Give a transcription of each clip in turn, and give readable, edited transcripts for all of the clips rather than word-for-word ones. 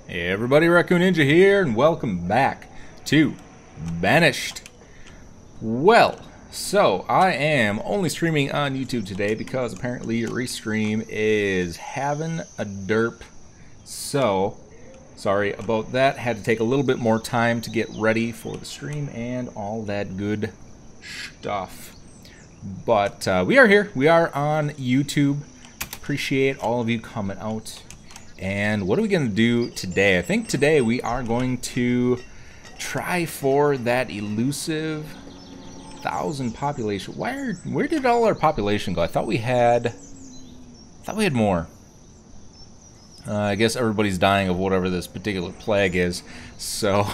Hey everybody, Raccoon Ninja here, and welcome back to Banished. Well, so I am only streaming on YouTube today because apparently Restream is having a derp. So, sorry about that. Had to take a little bit more time to get ready for the stream and all that good stuff. But we are here. We are on YouTube. Appreciate all of you coming out. And what are we going to do today? I think today we are going to try for that elusive 1,000 population. Where did all our population go? I thought we had more. I guess everybody's dying of whatever this particular plague is, so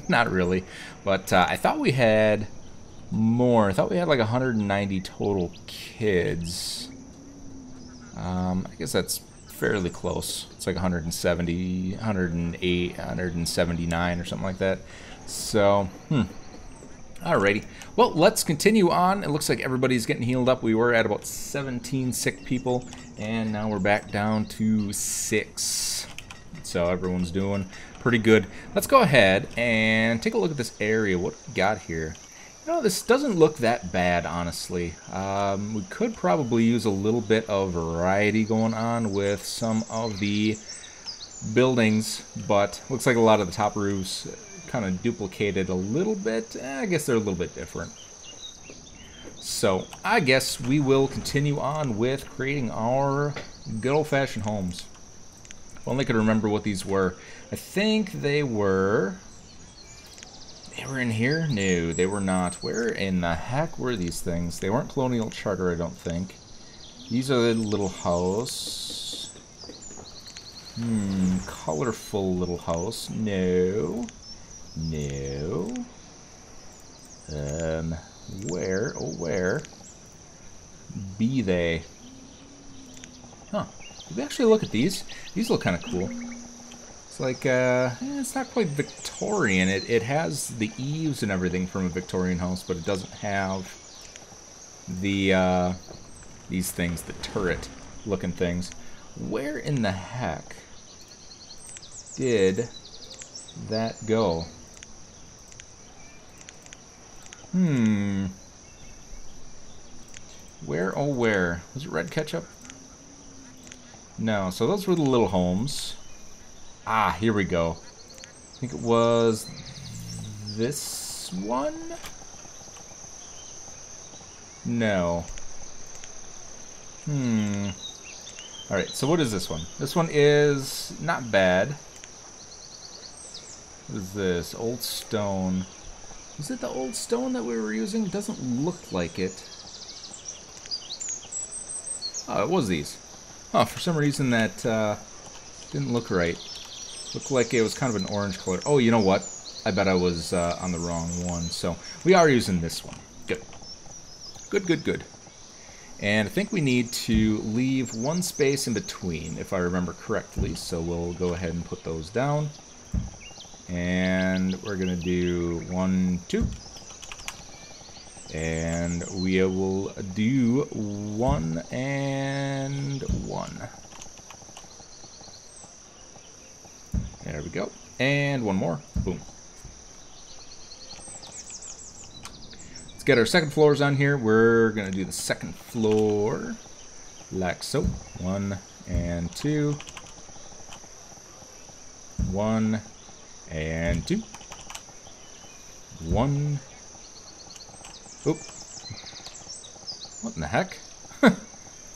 not really. But I thought we had more. I thought we had like 190 total kids. I guess that's fairly close. It's like 170, 108, 179 or something like that. So, alrighty. Well, let's continue on. It looks like everybody's getting healed up. We were at about 17 sick people, and now we're back down to 6. So everyone's doing pretty good. Let's go ahead and take a look at this area. What do we got here? You know, this doesn't look that bad, honestly. We could probably use a little bit of variety going on with some of the buildings, but looks like a lot of the top roofs kind of duplicated a little bit. I guess they're a little bit different. So, I guess we will continue on with creating our good old-fashioned homes. If only I could remember what these were. I think they were... They were in here? No, they were not. Where in the heck were these things? They weren't Colonial Charter, I don't think. These are the little house. Colorful little house. No. No. Where? Oh, where? Be they? Huh. Did we actually look at these? These look kind of cool. It's like, it's not quite Victorian. It has the eaves and everything from a Victorian house, but it doesn't have the, these things, the turret-looking things. Where in the heck did that go? Where, oh where? Was it red ketchup? No, so those were the little homes. Ah, here we go. I think it was this one? No. Alright, so what is this one? This one is not bad. What is this? Old stone. Is it the old stone that we were using? It doesn't look like it. Oh, it was these. Oh, for some reason that didn't look right. Looked like it was kind of an orange color. Oh, you know what? I bet I was on the wrong one. So we are using this one. Good. Good, good, good. And I think we need to leave one space in between, if I remember correctly. So we'll go ahead and put those down. And we're going to do 1, 2. And we will do 1 and 1. There we go. And one more. Boom. Let's get our second floors on here. We're going to do the second floor like so. 1 and 2. 1 and 2. 1. Oop. What in the heck?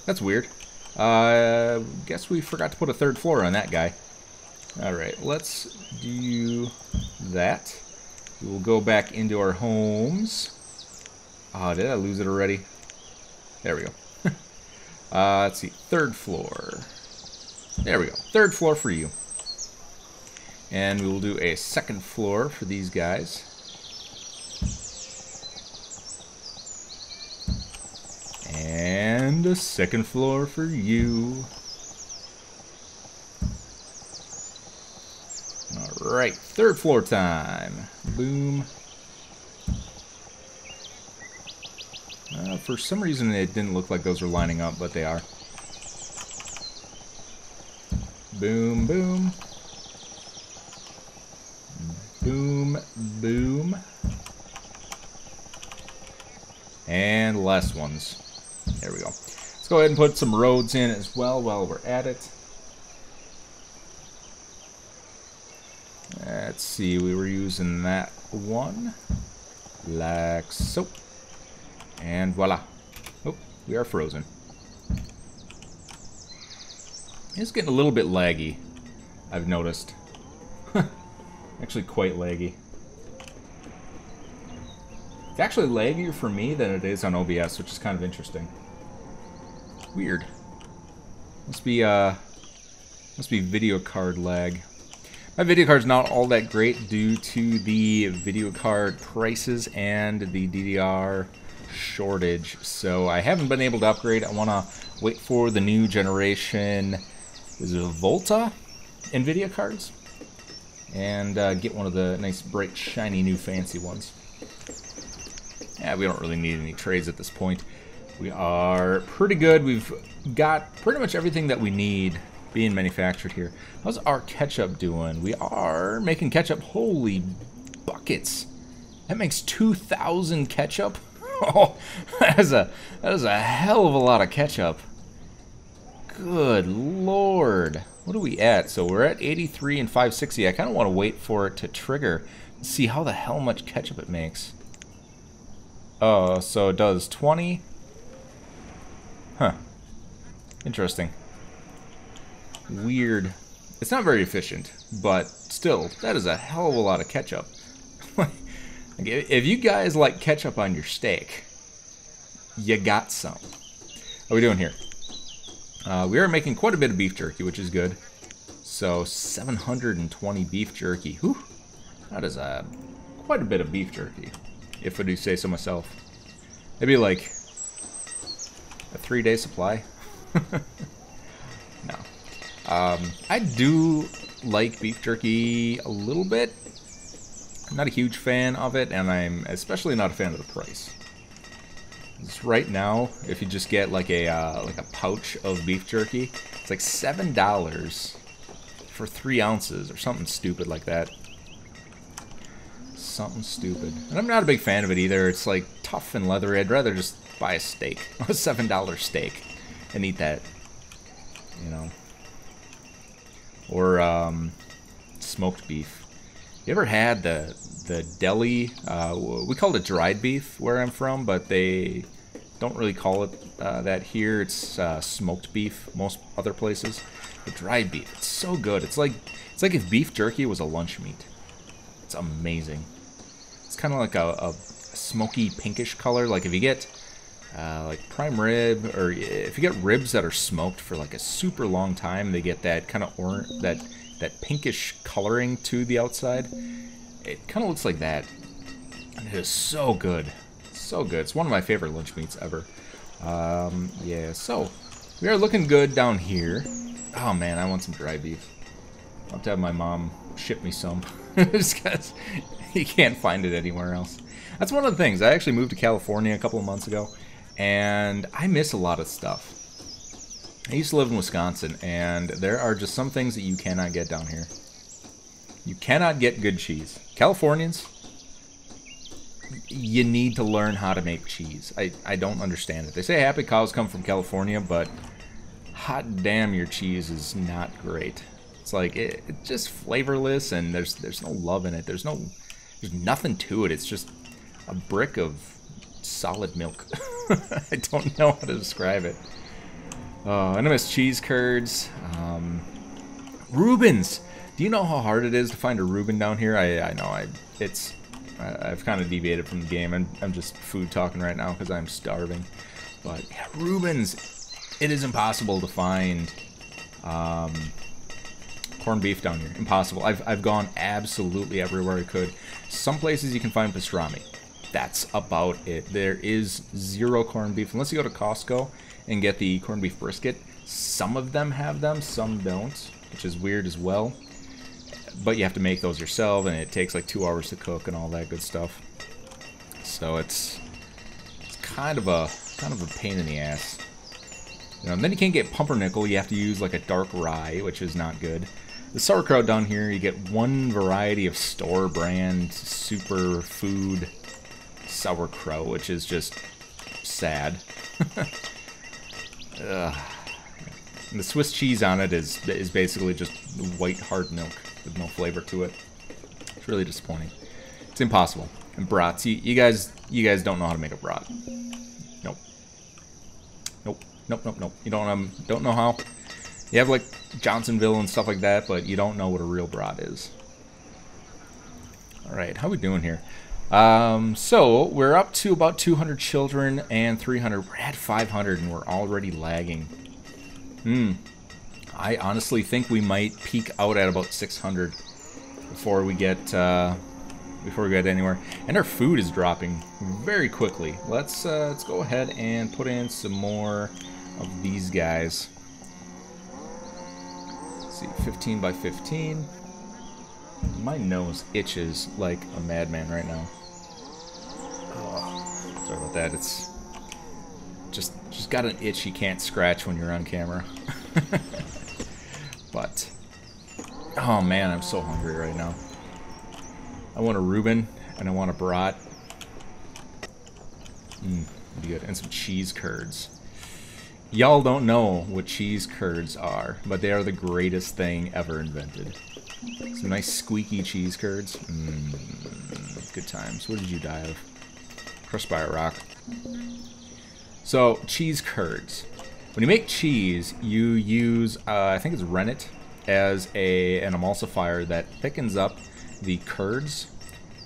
That's weird. Guess we forgot to put a third floor on that guy. Alright, let's do that. We'll go back into our homes. Oh, did I lose it already? There we go. Let's see, third floor. There we go, third floor for you. And we will do a second floor for these guys. And a second floor for you. Alright, third floor time. Boom. For some reason it didn't look like those were lining up, but they are. Boom, boom. boom. And less ones. There we go. Let's go ahead and put some roads in as well while we're at it. Let's see, we were using that one. Like so. And voila. Oh, we are frozen. It's getting a little bit laggy, I've noticed. Actually quite laggy. It's actually laggier for me than it is on OBS, which is kind of interesting. Weird. Must be video card lag. My video card's not all that great due to the video card prices and the DDR shortage, so I haven't been able to upgrade. I want to wait for the new generation, is it a Volta NVIDIA cards, and get one of the nice, bright, shiny, new fancy ones. Yeah, we don't really need any trades at this point. We are pretty good. We've got pretty much everything that we need being manufactured here. How's our ketchup doing? We are making ketchup. Holy buckets. That makes 2,000 ketchup. Oh, that is a hell of a lot of ketchup. Good Lord. What are we at? So we're at 83 and 560. I kind of want to wait for it to trigger and see how the hell much ketchup it makes. Oh, so it does 20. Huh. Interesting. Weird. It's not very efficient, but still, that is a hell of a lot of ketchup. If you guys like ketchup on your steak, you got some. What are we doing here? We are making quite a bit of beef jerky, which is good. So 720 beef jerky. Whew. That is quite a bit of beef jerky, if I do say so myself. Maybe like a 3-day supply. No. I do like beef jerky a little bit. I'm not a huge fan of it, and I'm especially not a fan of the price. Just right now, if you just get like a pouch of beef jerky, it's like $7 for 3 ounces or something stupid like that. Something stupid. And I'm not a big fan of it either. It's like tough and leathery. I'd rather just buy a steak, a $7 steak, and eat that. You know. Or smoked beef. You ever had the deli? We call it dried beef where I'm from, but they don't really call it that here. It's smoked beef most other places. The dried beef, it's so good. It's like if beef jerky was a lunch meat. It's amazing. It's kind of like a smoky pinkish color. Like if you get like prime rib, or if you get ribs that are smoked for like a super long time, they get that kind of orange, that pinkish coloring to the outside. It kind of looks like that. And it is so good. So good. It's one of my favorite lunch meats ever. Yeah, so we are looking good down here. Oh man, I want some dry beef. I'll have to have my mom ship me some. Just because you can't find it anywhere else. That's one of the things. I actually moved to California a couple of months ago, and I miss a lot of stuff. I used to live in Wisconsin, and there are just some things that you cannot get down here. You cannot get good cheese. Californians, you need to learn how to make cheese. I don't understand it. They say happy cows come from California, but hot damn, your cheese is not great. It's like it's just flavorless, and there's no love in it. There's nothing to it. It's just a brick of solid milk. I don't know how to describe it. I miss cheese curds. Reubens. Do you know how hard it is to find a Reuben down here? I know. I've kind of deviated from the game. I'm just food talking right now because I'm starving. But yeah, Reubens. It is impossible to find corned beef down here. Impossible. I've gone absolutely everywhere I could. Some places you can find pastrami. That's about it. There is zero corned beef unless you go to Costco and get the corned beef brisket. Some of them have them, some don't, which is weird as well. But you have to make those yourself, and it takes like 2 hours to cook and all that good stuff. So it's kind of a pain in the ass. You know, and then you can't get pumpernickel. You have to use like a dark rye, which is not good. The sauerkraut down here, you get one variety of store brand super food sauerkraut, which is just sad. Ugh. And the Swiss cheese on it is basically just white hard milk with no flavor to it. It's really disappointing. It's impossible. And brats, you guys don't know how to make a brat. Nope. Nope. Nope. Nope. Nope. You don't know how. You have like Johnsonville and stuff like that, but you don't know what a real brat is. All right, how we doing here? So we're up to about 200 children and 300. We're at 500 and we're already lagging. I honestly think we might peak out at about 600 before we get anywhere. And our food is dropping very quickly. Let's go ahead and put in some more of these guys. Let's see, 15 by 15. My nose itches like a madman right now. Oh, sorry about that. It's just got an itch you can't scratch when you're on camera. But oh man, I'm so hungry right now. I want a Reuben and I want a brat. Be good. And some cheese curds. Y'all don't know what cheese curds are, but they are the greatest thing ever invented. Some nice squeaky cheese curds. Good times. What did you die of? Crushed by a rock. So, cheese curds. When you make cheese, you use, I think it's rennet, as an emulsifier that thickens up the curds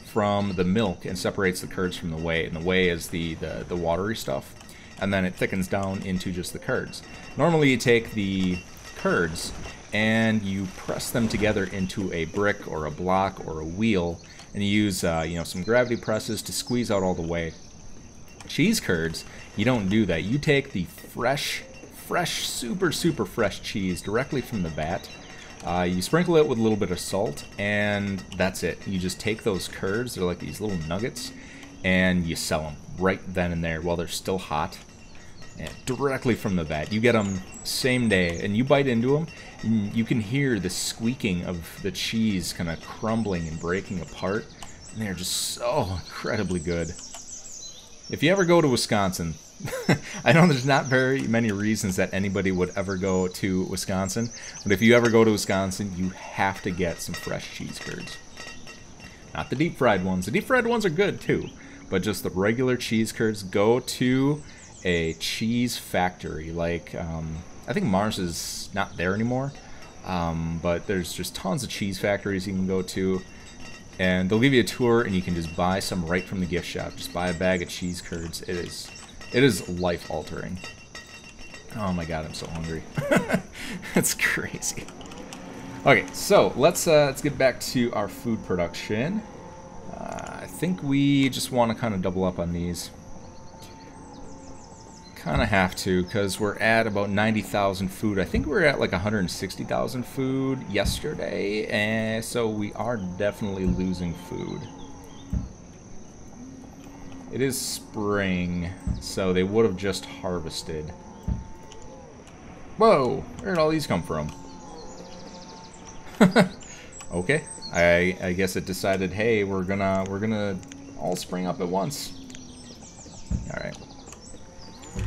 from the milk and separates the curds from the whey. And the whey is the watery stuff. And then it thickens down into just the curds. Normally you take the curds and you press them together into a brick or a block or a wheel, and you use some gravity presses to squeeze out all the whey. Cheese curds, you don't do that. You take the fresh, super fresh cheese directly from the vat. You sprinkle it with a little bit of salt, and that's it. You just take those curds, they're like these little nuggets, and you sell them right then and there while they're still hot. And directly from the vat. You get them same day, and you bite into them, and you can hear the squeaking of the cheese kind of crumbling and breaking apart, and they're just so incredibly good. If you ever go to Wisconsin, I know there's not very many reasons that anybody would ever go to Wisconsin, but if you ever go to Wisconsin, you have to get some fresh cheese curds. Not the deep fried ones. The deep fried ones are good too, but just the regular cheese curds. Go to a cheese factory, like I think Mars is not there anymore, but there's just tons of cheese factories you can go to, and they'll give you a tour, and you can just buy some right from the gift shop. Just buy a bag of cheese curds. It is life altering. Oh my god, I'm so hungry. That's crazy. Okay, so let's get back to our food production. I think we just want to kind of double up on these. Kind of have to, because we're at about 90,000 food. I think we were at like 160,000 food yesterday, and so we are definitely losing food. It is spring, so they would have just harvested. Whoa, where did all these come from? Okay, I guess it decided, hey, we're gonna all spring up at once. All right.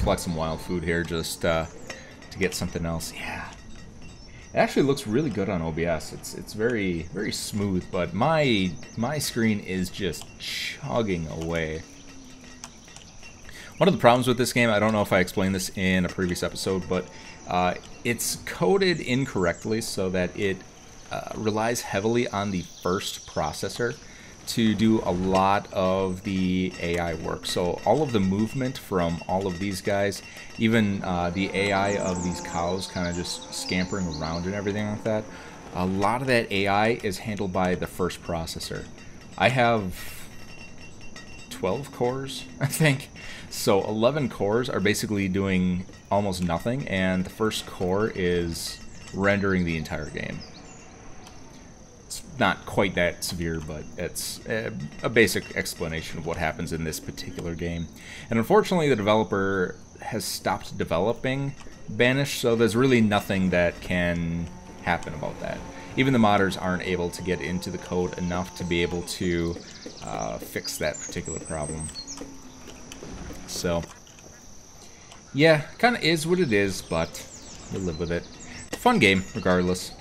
Collect some wild food here just to get something else. Yeah, it actually looks really good on OBS. It's very smooth, but my screen is just chugging away. One of the problems with this game, I don't know if I explained this in a previous episode, but it's coded incorrectly so that it relies heavily on the first processor to do a lot of the AI work. So all of the movement from all of these guys, even the AI of these cows kind of just scampering around and everything like that, a lot of that AI is handled by the first processor. I have 12 cores, I think. So 11 cores are basically doing almost nothing, and the first core is rendering the entire game. It's not quite that severe, but it's a basic explanation of what happens in this particular game. And unfortunately, the developer has stopped developing Banished, so there's really nothing that can happen about that. even the modders aren't able to get into the code enough to be able to fix that particular problem. So, yeah, kind of is what it is, but we'll live with it. Fun game, regardless.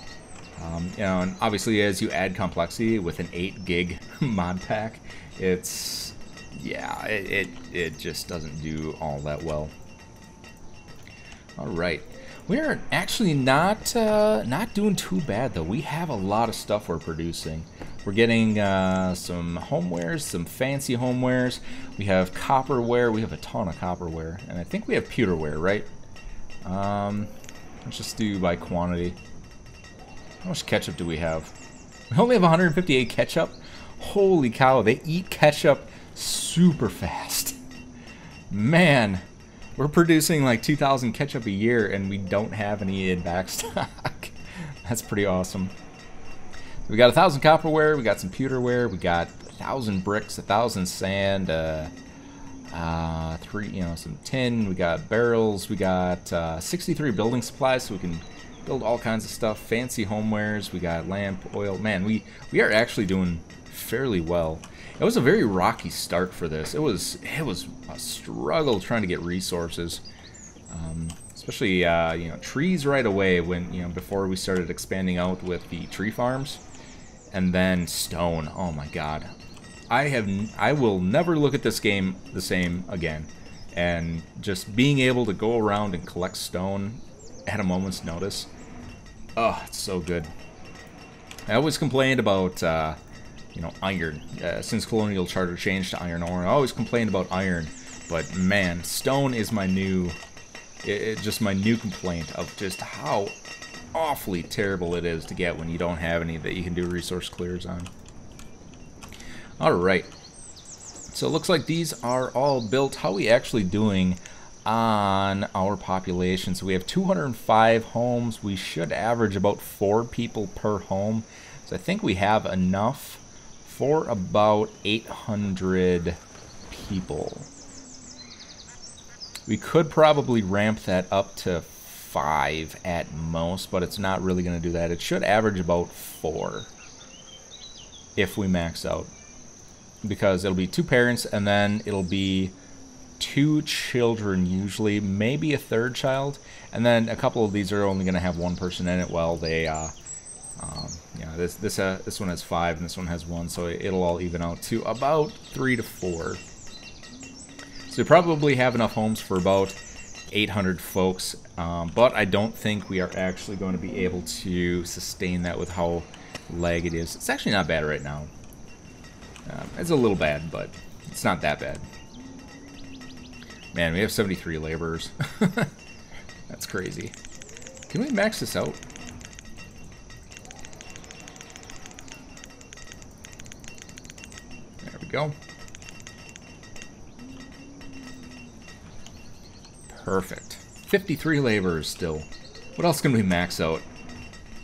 You know, and obviously as you add complexity with an 8 gig mod pack, it's, yeah, it just doesn't do all that well. All right, we're actually not doing too bad though. We have a lot of stuff we're producing. We're getting some homewares, some fancy homewares. We have copperware. We have a ton of copperware, and I think we have pewterware, right? Let's just do by quantity. How much ketchup do we have? We only have 158 ketchup. Holy cow! They eat ketchup super fast. Man. We're producing like 2,000 ketchup a year, and we don't have any in backstock. That's pretty awesome. We got 1,000 copperware, we got some pewterware, we got 1,000 bricks, 1,000 sand, some tin. We got barrels. We got 63 building supplies, so we can build all kinds of stuff. Fancy homewares. We got lamp, oil. Man, we are actually doing fairly well. It was a very rocky start for this. It was a struggle trying to get resources, especially trees right away when before we started expanding out with the tree farms, and then stone. Oh my God, I will never look at this game the same again. And just being able to go around and collect stone at a moment's notice, oh, it's so good. I always complained about iron. Since Colonial Charter changed to iron ore, I always complained about iron, but man, stone is my new, just my new complaint of just how awfully terrible it is to get when you don't have any that you can do resource clears on. Alright, so it looks like these are all built. How are we actually doing on our population? So we have 205 homes. We should average about 4 people per home. So I think we have enough for about 800 people. We could probably ramp that up to 5 at most, but it's not really going to do that. It should average about 4 if we max out, because it'll be 2 parents and then it'll be 2 children usually, maybe a 3rd child, and then a couple of these are only going to have 1 person in it. Well, they this one has 5 and this one has 1, so it'll all even out to about 3 to 4. So we probably have enough homes for about 800 folks, but I don't think we are actually going to be able to sustain that with how lag it is. It's actually not bad right now. It's a little bad, but it's not that bad. Man, we have 73 laborers. That's crazy. Can we max this out? There we go. Perfect. 53 laborers still. What else can we max out?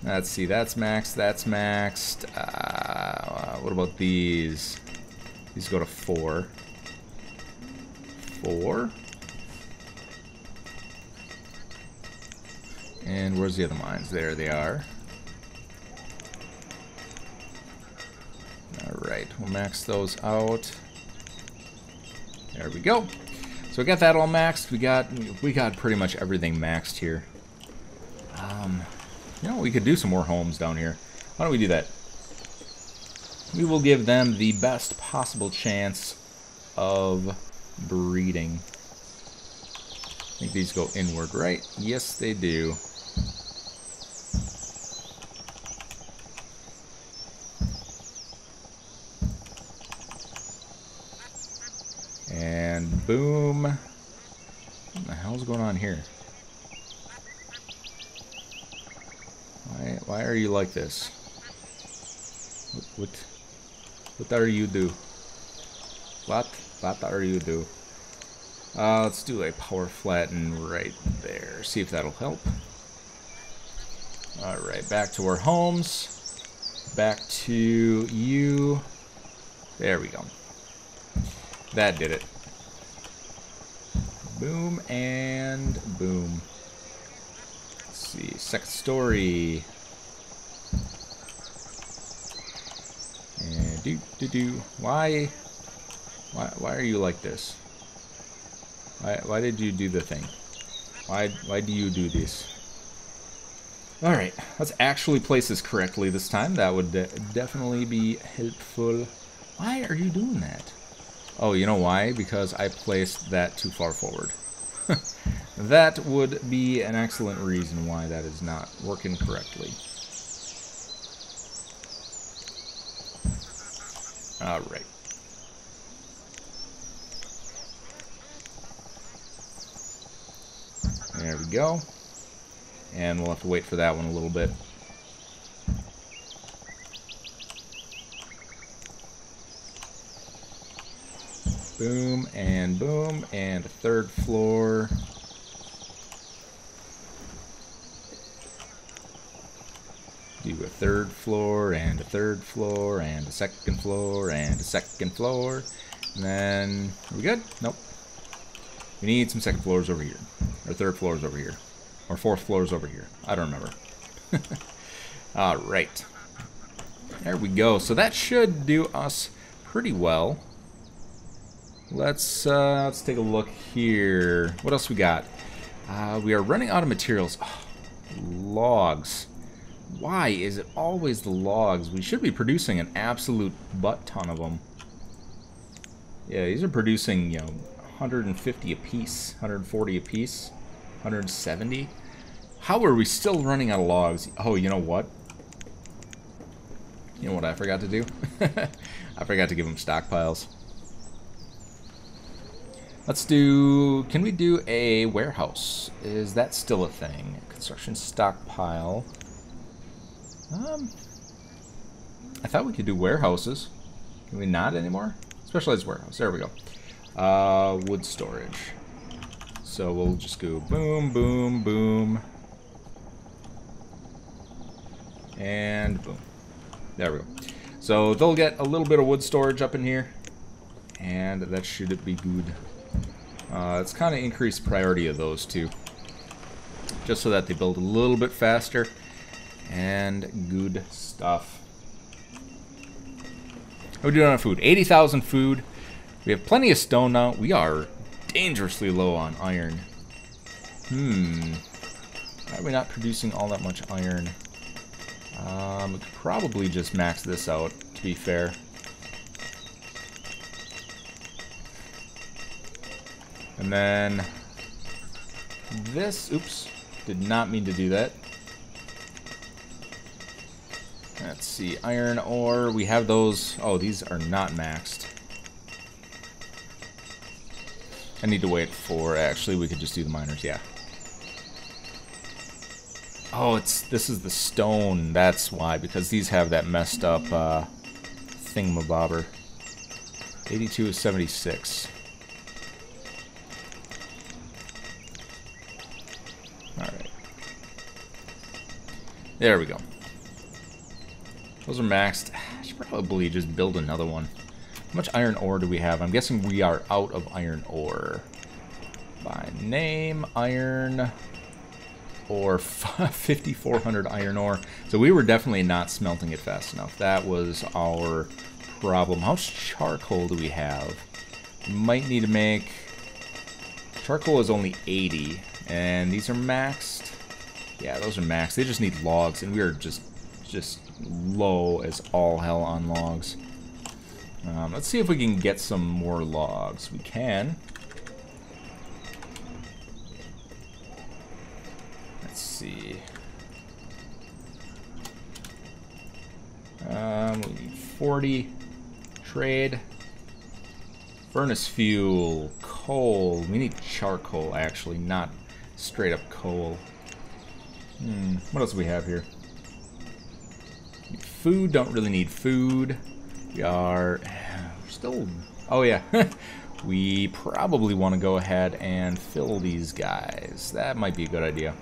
Let's see, that's maxed, that's maxed. What about these? These go to 4. 4. And where's the other mines? There they are. Alright, we'll max those out. There we go. So we got that all maxed. We got pretty much everything maxed here. We could do some more homes down here. Why don't we do that? We will give them the best possible chance of breeding. I think these go inward, right? Yes, they do. And boom. What the hell's going on here? Why are you like this? What are you do? What are you do? Let's do a power flatten right there. See if that'll help. Alright, back to our homes. Back to you. There we go. That did it. Boom and boom. Let's see, second story. Why are you like this? Why did you do the thing? Why do you do this? Alright, let's actually place this correctly this time. That would definitely be helpful. Why are you doing that? Oh, you know why? Because I placed that too far forward. That would be an excellent reason why that is not working correctly. Alright. There we go. And we'll have to wait for that one a little bit. Boom, and a third floor. Do a third floor, and a third floor, and a second floor, and a second floor. And then, are we good? Nope. We need some second floors over here. Or third floors over here. Or fourth floors over here. I don't remember. Alright. There we go. So that should do us pretty well. Let's take a look here. What else we got? We are running out of materials. Oh, logs. Why is it always the logs? We should be producing an absolute butt ton of them. Yeah, these are producing, you know, 150 a piece, 140 a piece, 170. How are we still running out of logs? Oh, you know what? You know what I forgot to do? I forgot to give them stockpiles. Let's do... Can we do a warehouse? Is that still a thing? Construction stockpile. I thought we could do warehouses. Can we not anymore? Specialized warehouse. There we go. Wood storage. So we'll just go boom, boom, boom. And boom. There we go. So they'll get a little bit of wood storage up in here. And that should be good. It's kind of increased priority of those two. Just so that they build a little bit faster. And good stuff. How are we doing on food? 80,000 food. We have plenty of stone now. We are dangerously low on iron. Why are we not producing all that much iron? We could probably just max this out, to be fair. And then this, oops, did not mean to do that. Let's see, iron ore, we have those. Oh, these are not maxed. I need to wait for, actually, we could just do the miners, yeah. Oh, this is the stone, that's why, because these have that messed up thingamabobber. 82 is 76. Alright. There we go. Those are maxed. I should probably just build another one. How much iron ore do we have? I'm guessing we are out of iron ore. By name, iron ore, 5,400 iron ore. So we were definitely not smelting it fast enough. That was our problem. How much charcoal do we have? We might need to make... Charcoal is only 80. And these are maxed. Yeah, those are maxed. They just need logs, and we are just low as all hell on logs. Let's see if we can get some more logs. We can. Let's see. We need 40. Trade. Furnace fuel. Coal. We need charcoal, actually, not straight up coal. What else do we have here? Food, don't really need food. We're still... Oh yeah, we probably want to go ahead and fill these guys. That might be a good idea.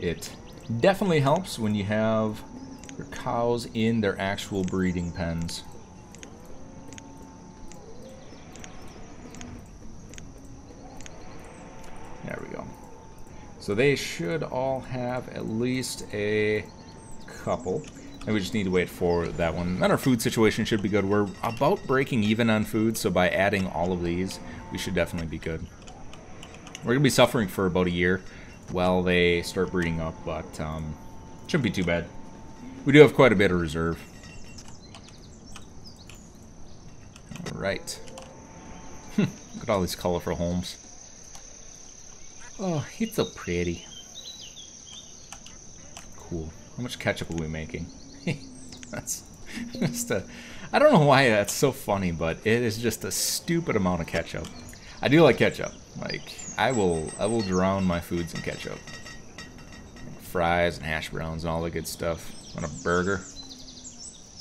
It definitely helps when you have your cows in their actual breeding pens. There we go. So they should all have at least a couple. And we just need to wait for that one. Then our food situation should be good. We're about breaking even on food, so by adding all of these, we should definitely be good. We're going to be suffering for about a year while they start breeding up, but shouldn't be too bad. We do have quite a bit of reserve. Alright. Look at all these colorful homes. Oh, it's so pretty. Cool. How much ketchup are we making? That's just a... I don't know why that's so funny, but it is just a stupid amount of ketchup. I do like ketchup. Like, I will drown my foods in ketchup. Like fries and hash browns and all the good stuff on a burger.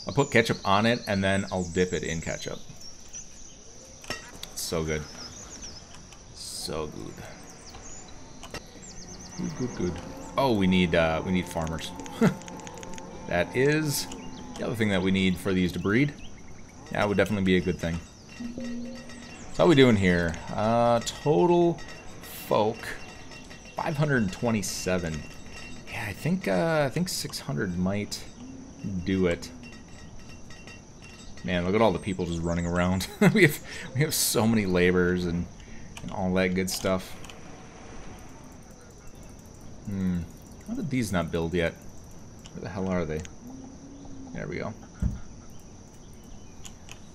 I'll put ketchup on it and then I'll dip it in ketchup. It's so good. So good. Good, good. Oh, we need farmers. That is the other thing that we need for these to breed. That would definitely be a good thing. So how are we doing here? Total folk 527. Yeah, I think 600 might do it. Man, look at all the people just running around. we have so many laborers and all that good stuff. How did these not build yet? Where the hell are they? There we go.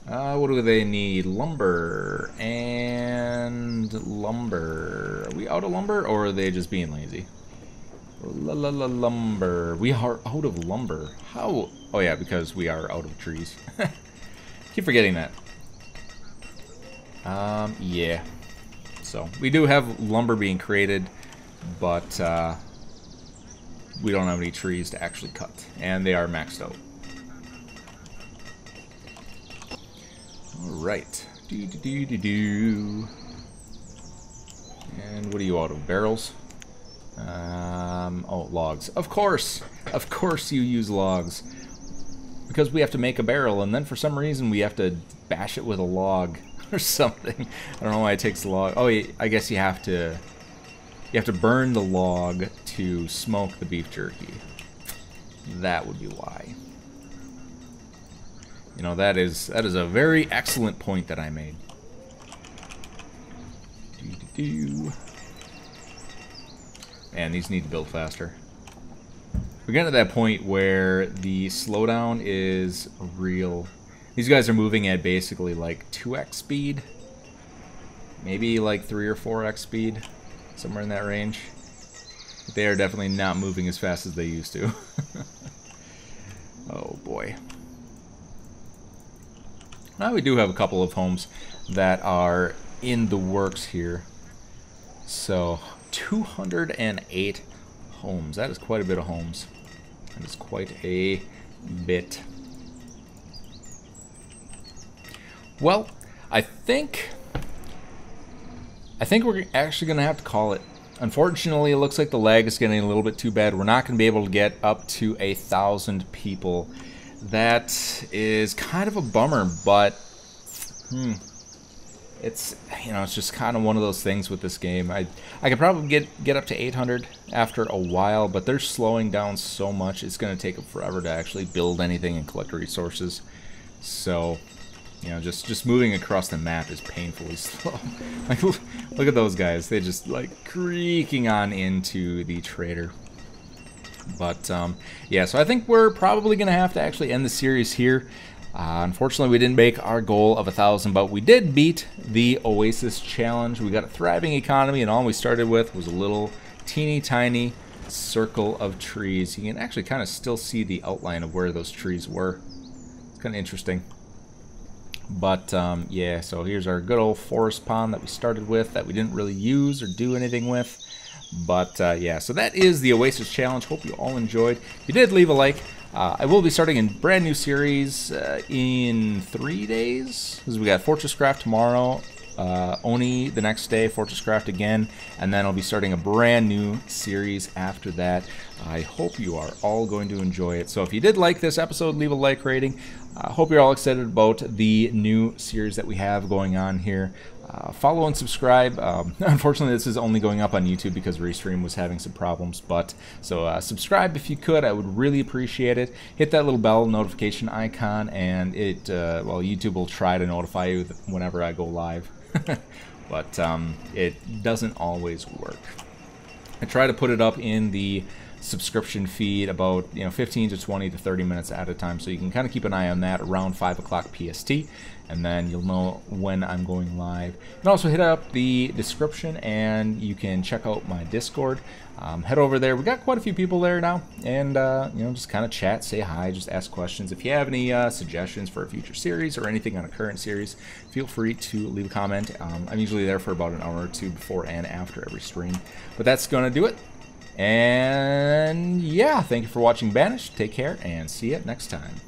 What do they need? Lumber and lumber. Are we out of lumber or are they just being lazy? Lumber. We are out of lumber. How? Oh yeah, because we are out of trees. Keep forgetting that. Yeah. So we do have lumber being created, but we don't have any trees to actually cut, and they are maxed out. All right. And what are you out of? Barrels? Oh, logs. Of course you use logs. Because we have to make a barrel, and then for some reason we have to bash it with a log or something. I don't know why it takes a log. Oh, I guess you have to burn the log to smoke the beef jerky. That would be why. You know, that is a very excellent point that I made. Man, these need to build faster. We're getting to that point where the slowdown is real. These guys are moving at basically like 2x speed. Maybe like 3 or 4x speed. Somewhere in that range. But they are definitely not moving as fast as they used to. Oh boy. Now we do have a couple of homes that are in the works here. So 208 homes. That is quite a bit of homes. That is quite a bit. Well, I think we're actually going to have to call it. Unfortunately, it looks like the lag is getting a little bit too bad. We're not going to be able to get up to 1,000 people. That is kind of a bummer, but it's, you know, it's just kind of one of those things with this game. I could probably get up to 800 after a while, but they're slowing down so much. It's going to take them forever to actually build anything and collect resources. So, you know, just moving across the map is painfully slow. Like, look at those guys. They just, like, creaking on into the trader. But, yeah, so I think we're probably going to have to actually end the series here. Unfortunately, we didn't make our goal of 1,000, but we did beat the Oasis Challenge. We got a thriving economy, and all we started with was a little teeny tiny circle of trees. You can actually kind of still see the outline of where those trees were. It's kind of interesting. But, yeah, so here's our good old forest pond that we started with that we didn't really use or do anything with. But, yeah, so that is the Oasis Challenge. Hope you all enjoyed. If you did, leave a like. I will be starting a brand new series in 3 days. Because we got Fortress Craft tomorrow, Oni the next day, Fortress Craft again, and then I'll be starting a brand new series after that. I hope you are all going to enjoy it. So if you did like this episode, leave a like rating. I hope you're all excited about the new series that we have going on here. Follow and subscribe. Unfortunately, this is only going up on YouTube because Restream was having some problems. But so subscribe if you could. I would really appreciate it. Hit that little bell notification icon, and well, YouTube will try to notify you whenever I go live. But it doesn't always work. I try to put it up in the subscription feed about 15 to 20 to 30 minutes at a time, so you can kind of keep an eye on that around 5 o'clock PST, and then you'll know when I'm going live. You can also hit up the description and you can check out my Discord. Head over there. We got quite a few people there now, and just kind of chat, say hi, just ask questions. If you have any suggestions for a future series or anything on a current series, feel free to leave a comment. I'm usually there for about an hour or two before and after every stream. But that's gonna do it. And yeah, thank you for watching Banished. Take care and see you next time.